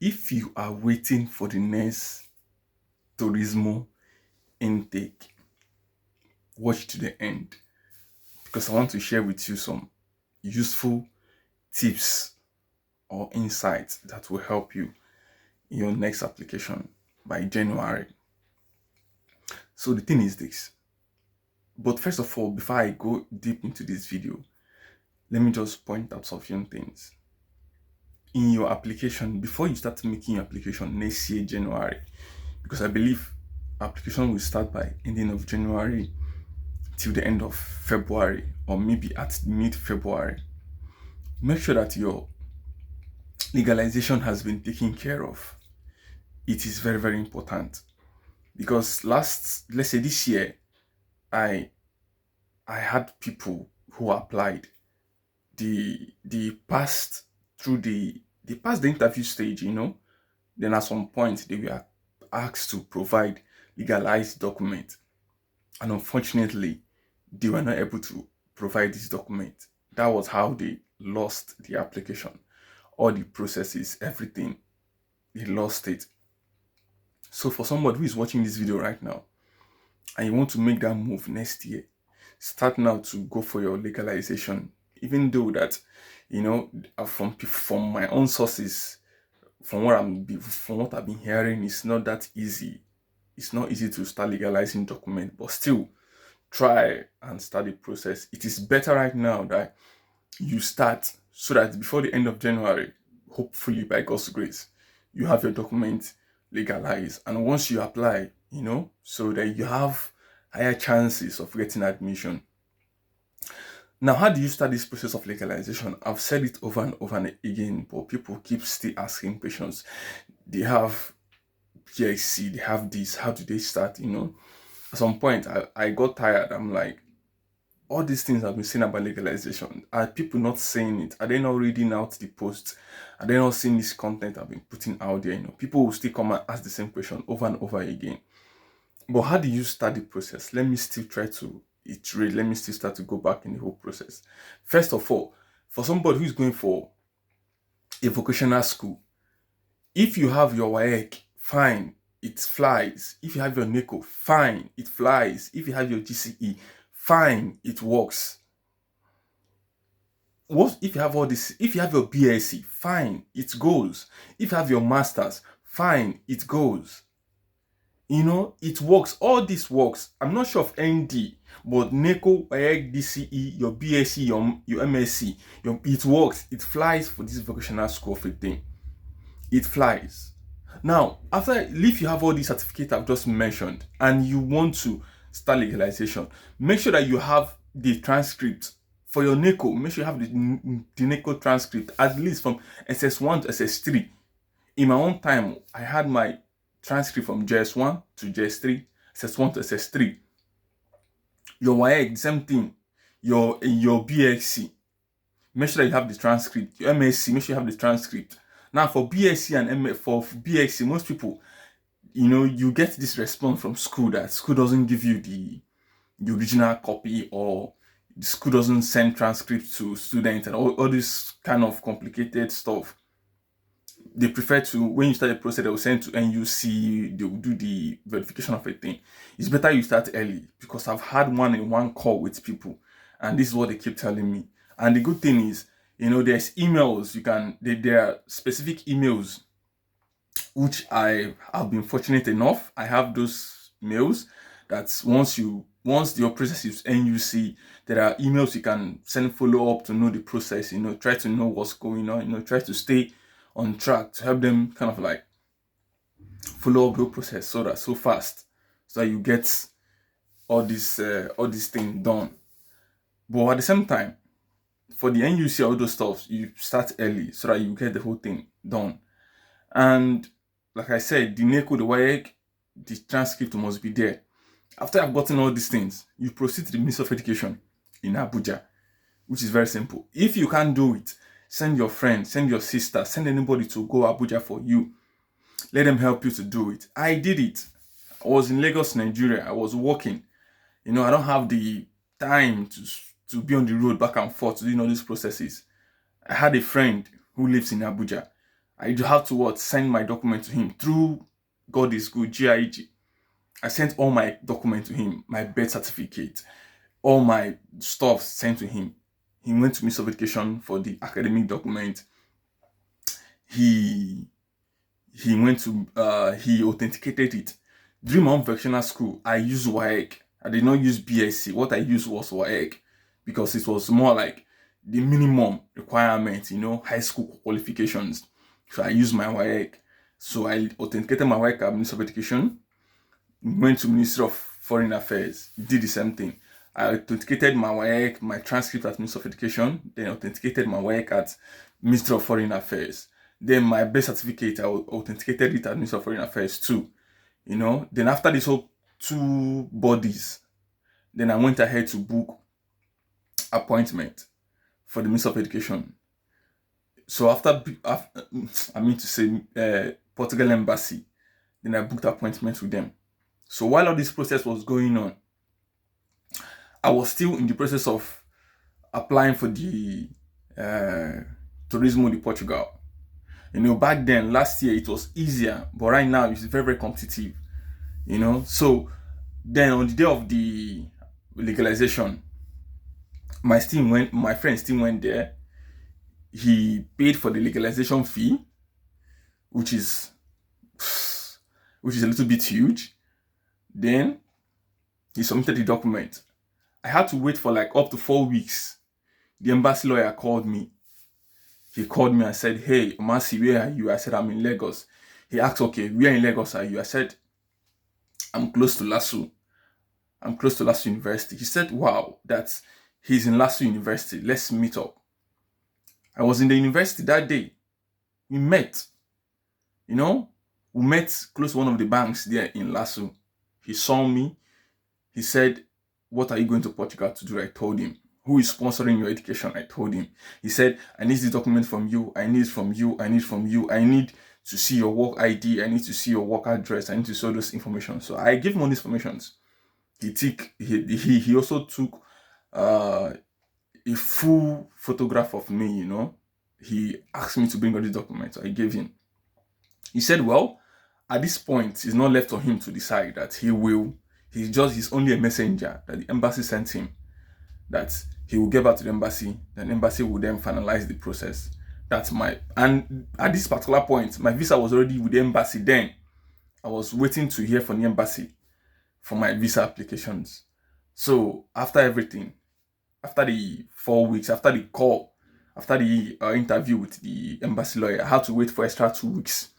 if you are waiting for the next Turismo intake, watch to the end because I want to share with you some useful tips or insights that will help you in your next application by January. So the thing is this. But first of all, before I go deep into this video, let me just point out some few things. In your application, before you start making your application next year, January, because I believe application will start by ending of January till the end of February or maybe at mid-February. Make sure that your legalization has been taken care of. It is very, very important because let's say this year, I had people who applied. They passed through they passed the interview stage, Then at some point they were asked to provide legalized document. And unfortunately, they were not able to provide this document. That was how they lost the application. All the processes, everything, they lost it. So for somebody who is watching this video right now, and you want to make that move next year, start now to go for your legalization. Even though that, from my own sources, from what I've been hearing, it's not that easy. It's not easy to start legalizing document, but still try and start the process. It is better right now that you start so that before the end of January, hopefully by God's grace, you have your document legalized. And once you apply, so that you have higher chances of getting admission. Now, how do you start this process of legalization? I've said it over and over and again, but people keep still asking questions. They have PIC, they have this, how do they start, At some point, I got tired. I'm like, all these things I've been saying about legalization, are people not saying it? Are they not reading out the posts? Are they not seeing this content I've been putting out there? People will still come and ask the same question over and over again. But how do you start the process? Let me still try to iterate. Let me still start to go back in the whole process. First of all, for somebody who's going for a vocational school, if you have your WAEC, fine, it flies. If you have your NECO, fine, it flies. If you have your GCE, fine, it works. What if you have all this? If you have your BSc, fine, it goes. If you have your masters, fine, it goes. It works. All this works. I'm not sure of ND, but NECO, WAEC, DCE, your BSc, your MSc, it works. It flies for this vocational school of a thing. It flies. Now, if you have all these certificates I've just mentioned and you want to start legalization, make sure that you have the transcript for your NECO. Make sure you have the NECO transcript at least from SS1 to SS3. In my own time, I had my transcript from JS1 to JS3, SS1 to SS3. Your WAEC, same thing. Your BXc, make sure that you have the transcript. Your MSc, make sure you have the transcript. Now for BSc and for BXc, most people, you get this response from school that school doesn't give you the original copy, or the school doesn't send transcripts to students, and all this kind of complicated stuff. They prefer to, when you start the process, they will send to NUC, they will do the verification of a thing. It's better you start early, because I've had one call with people, and this is what they keep telling me. And the good thing is, there's emails, there are specific emails, which I have been fortunate enough. I have those mails that once your process is NUC, there are emails you can send follow up to know the process, try to know what's going on, try to stay on track to help them kind of like follow up the process so fast, so that you get all this thing done. But at the same time, for the NUC, all those stuff, you start early so that you get the whole thing done. And like I said, the NECO, the WAEC, the transcript must be there. After I've gotten all these things, you proceed to the Ministry of Education in Abuja, which is very simple. If you can't do it, send your friend, send your sister, send anybody to go Abuja for you. Let them help you to do it. I did it. I was in Lagos, Nigeria. I was working. I don't have the time to be on the road back and forth to do all these processes. I had a friend who lives in Abuja. I do have to what? Send my document to him through God is Good, GIG. I sent all my documents to him, my birth certificate, all my stuff sent to him. He went to Ministry of Education for the academic document. He went to he authenticated it. During my own vocational school, I used WAEC. I did not use BSc. What I used was WAEC because it was more like the minimum requirement, high school qualifications. So I used my WAEC. So I authenticated my WAEC at Ministry of Education. Went to Ministry of Foreign Affairs, did the same thing. I authenticated my WAEC, my transcript at Ministry of Education, then authenticated my WAEC at Ministry of Foreign Affairs. Then my birth certificate, I authenticated it at Ministry of Foreign Affairs too. Then after this whole 2 bodies, then I went ahead to book appointment for the Ministry of Education. So after Portugal Embassy, then I booked appointment with them. So while all this process was going on, I was still in the process of applying for the Turismo de Portugal. Back then, last year, it was easier, but right now, it's very, very competitive. So then on the day of the legalization, my friend still went there. He paid for the legalization fee, which is a little bit huge. Then he submitted the document. I had to wait for like up to 4 weeks. The embassy lawyer called me. He called me and said, "Hey, Omasi, where are you?" I said, "I'm in Lagos." He asked, "Okay, where in Lagos are you?" I said, "I'm close to LASU. I'm close to LASU University." He said, "Wow, he's in LASU University. Let's meet up." I was in the university that day. We met. We met close to one of the banks there in LASU. He saw me. He said, "What are you going to Portugal to do?" I told him. "Who is sponsoring your education?" I told him. He said, "I need this document from you. I need it from you. I need it from you. I need to see your work ID. I need to see your work address. I need to see all those information." So I gave him all these informations. He also took a full photograph of me, He asked me to bring all these documents. So I gave him. He said, "Well, at this point, it's not left for him to decide that he's only a messenger that the embassy sent him, that he will get back to the embassy, then the embassy will then finalize the process." And at this particular point, my visa was already with the embassy then. I was waiting to hear from the embassy for my visa applications. So after everything, after the 4 weeks, after the call, after the interview with the embassy lawyer, I had to wait for extra 2 weeks.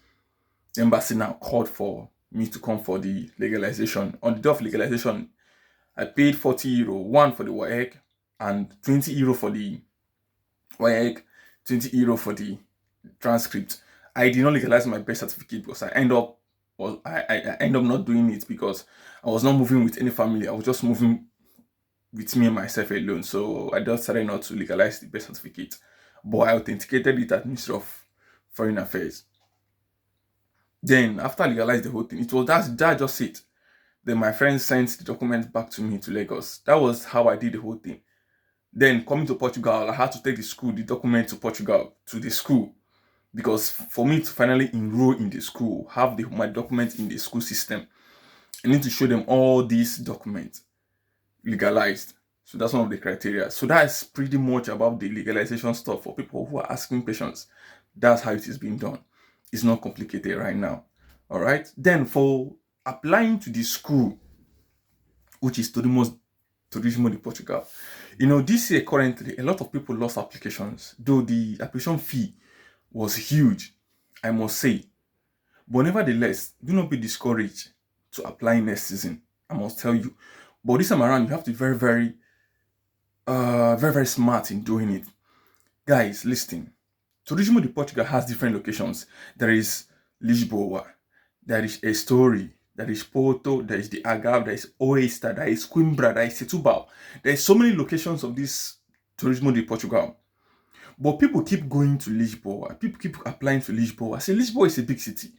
The embassy now called for me to come for the legalization. On the day of legalization, I paid €40, one for the WAEC, and €20 for the WAEC, €20 for the transcript. I did not legalize my birth certificate because I end up not doing it because I was not moving with any family. I was just moving with me and myself alone. So I just decided not to legalize the birth certificate. But I authenticated it at Ministry of Foreign Affairs. Then after I legalized the whole thing, it was that just it. Then my friend sent the documents back to me to Lagos. That was how I did the whole thing. Then coming to Portugal, I had to take the document to Portugal, to the school. Because for me to finally enroll in the school, have my documents in the school system, I need to show them all these documents legalized. So that's one of the criteria. So that's pretty much about the legalization stuff for people who are asking questions. That's how it is being done. It's not complicated right now. All right. Then for applying to the school, which is Turismo de Portugal, this year currently, a lot of people lost applications, though the application fee was huge, I must say. But nevertheless, do not be discouraged to apply next season, I must tell you. But this time around, you have to be very, very, very, very smart in doing it. Guys, listen. Turismo de Portugal has different locations. There is Lisboa, there is Estoril, there is Porto, there is the Algarve, there is Oeister, there is Coimbra, there is Setúbal. There are so many locations of this Turismo de Portugal. But people keep going to Lisboa. People keep applying to Lisboa. See, Lisboa is a big city.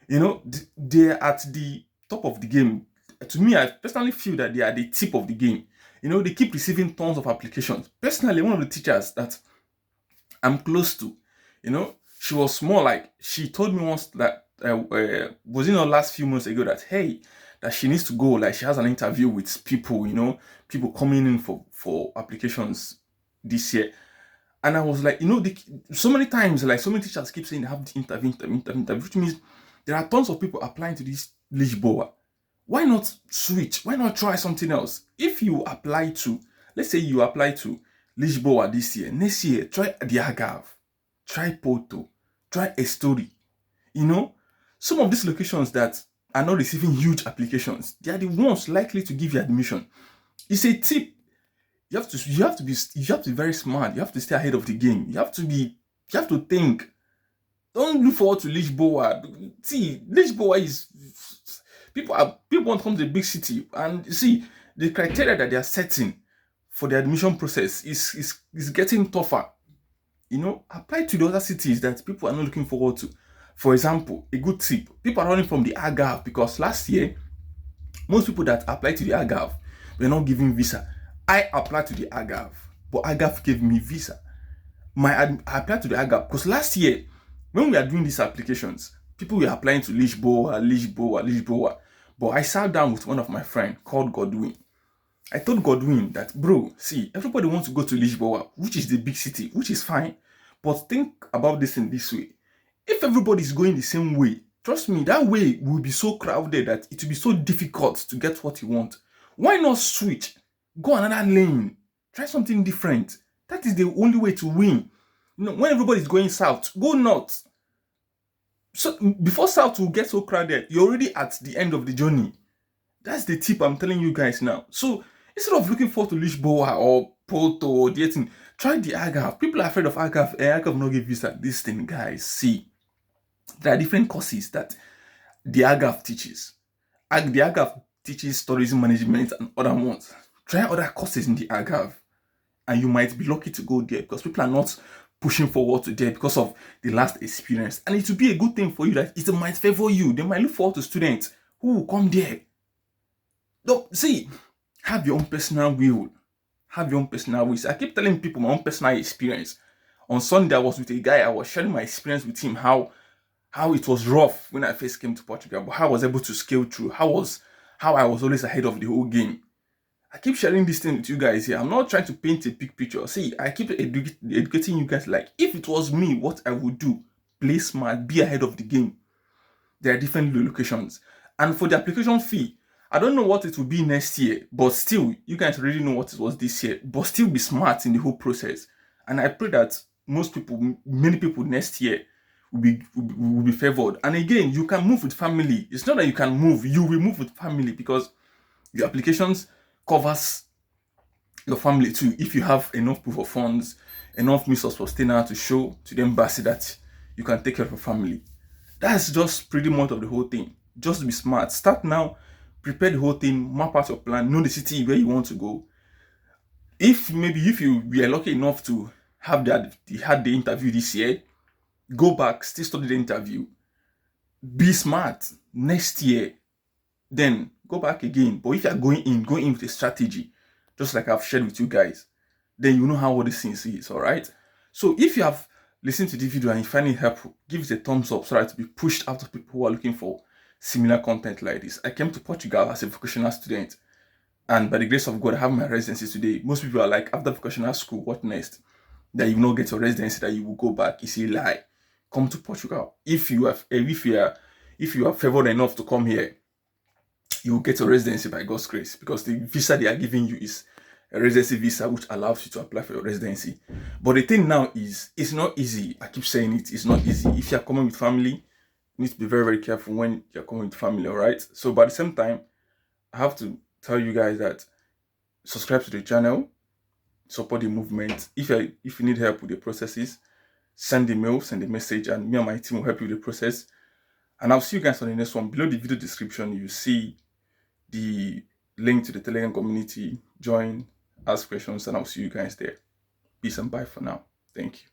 They're at the top of the game. To me, I personally feel that they are the tip of the game. They keep receiving tons of applications. Personally, one of the teachers that I'm close to, She was more like, she told me once that was in the last few months ago that, hey, that she needs to go, like she has an interview with people, people coming in for applications this year. And I was like, so many times, like so many teachers keep saying they have the interview, which means there are tons of people applying to this Lisboa. Why not switch? Why not try something else? If you apply to, let's say you apply to Lisboa this year, next year, try the Algarve, try Porto, try a story. Some of these locations that are not receiving huge applications, they are the ones likely to give you admission. It's a tip. You have to be very smart. You have to stay ahead of the game. You have to think. Don't look forward to Lisboa. See, Lisboa is people want to come to the big city, and you see the criteria that they are setting for the admission process is getting tougher. Apply to the other cities that people are not looking forward to. For example, a good tip: people are running from the Algarve because last year most people that applied to the Algarve were not given visa. I applied to the Algarve, but Algarve gave me visa. I applied to the Algarve because last year, when we are doing these applications, people were applying to Lisboa. But I sat down with one of my friends called Godwin. I told Godwin that, bro, see, everybody wants to go to Lisboa, which is the big city, which is fine. But think about this in this way. If everybody is going the same way, trust me, that way will be so crowded that it will be so difficult to get what you want. Why not switch? Go another lane. Try something different. That is the only way to win. When everybody is going south, go north. So before south will get so crowded, you're already at the end of the journey. That's the tip I'm telling you guys now. So instead of looking forward to Lisboa or Porto or the thing, try the Algarve. People are afraid of Algarve. Algarve not give visa. This thing, guys, see, there are different courses that the Algarve teaches. The Algarve teaches tourism management and other ones. Try other courses in the Algarve, and you might be lucky to go there because people are not pushing forward to there because of the last experience. And it will be a good thing for you that it might favor you. They might look forward to students who will come there. See, have your own personal will. Have your own personal will. I keep telling people my own personal experience. On Sunday, I was with a guy. I was sharing my experience with him, how it was rough when I first came to Portugal, but how I was able to scale through. How I was always ahead of the whole game. I keep sharing this thing with you guys here. I'm not trying to paint a big picture. See, I keep educating you guys like, if it was me, what I would do. Play smart, be ahead of the game. There are different locations. And for the application fee, I don't know what it will be next year, but still, you guys already know what it was this year, but still be smart in the whole process. And I pray that many people next year will be favored. And again, you can move with family. It's not that you can move, you will move with family because your applications covers your family too. If you have enough proof of funds, enough means of sustainer to show to the embassy that you can take care of your family. That's just pretty much of the whole thing. Just be smart. Start now, prepare the whole thing, map out your plan, know the city where you want to go. If you were lucky enough to have had the interview this year, go back, still study the interview. Be smart. Next year, then go back again. But if you are going in with a strategy, just like I've shared with you guys, then you know how all these things is, all right? So if you have listened to this video and you find it helpful, give it a thumbs up so that to be pushed out to people who are looking for similar content like this. I came to Portugal as a vocational student, and by the grace of God, I have my residency today. Most people are like, after vocational school, what next? That you will not get your residency, that you will go back. It's a lie. Come to Portugal. If you are favored enough to come here, you will get your residency by God's grace, because the visa they are giving you is a residency visa which allows you to apply for your residency. But the thing now is, it's not easy. I keep saying it's not easy. If you're coming with family, you need to be very, very careful when you're coming with family, all right? So, but at the same time, I have to tell you guys that subscribe to the channel, support the movement. If you need help with the processes, send the mail, send the message, and me and my team will help you with the process. And I'll see you guys on the next one. Below the video description, you see the link to the Telegram community. Join, ask questions, and I'll see you guys there. Peace and bye for now. Thank you.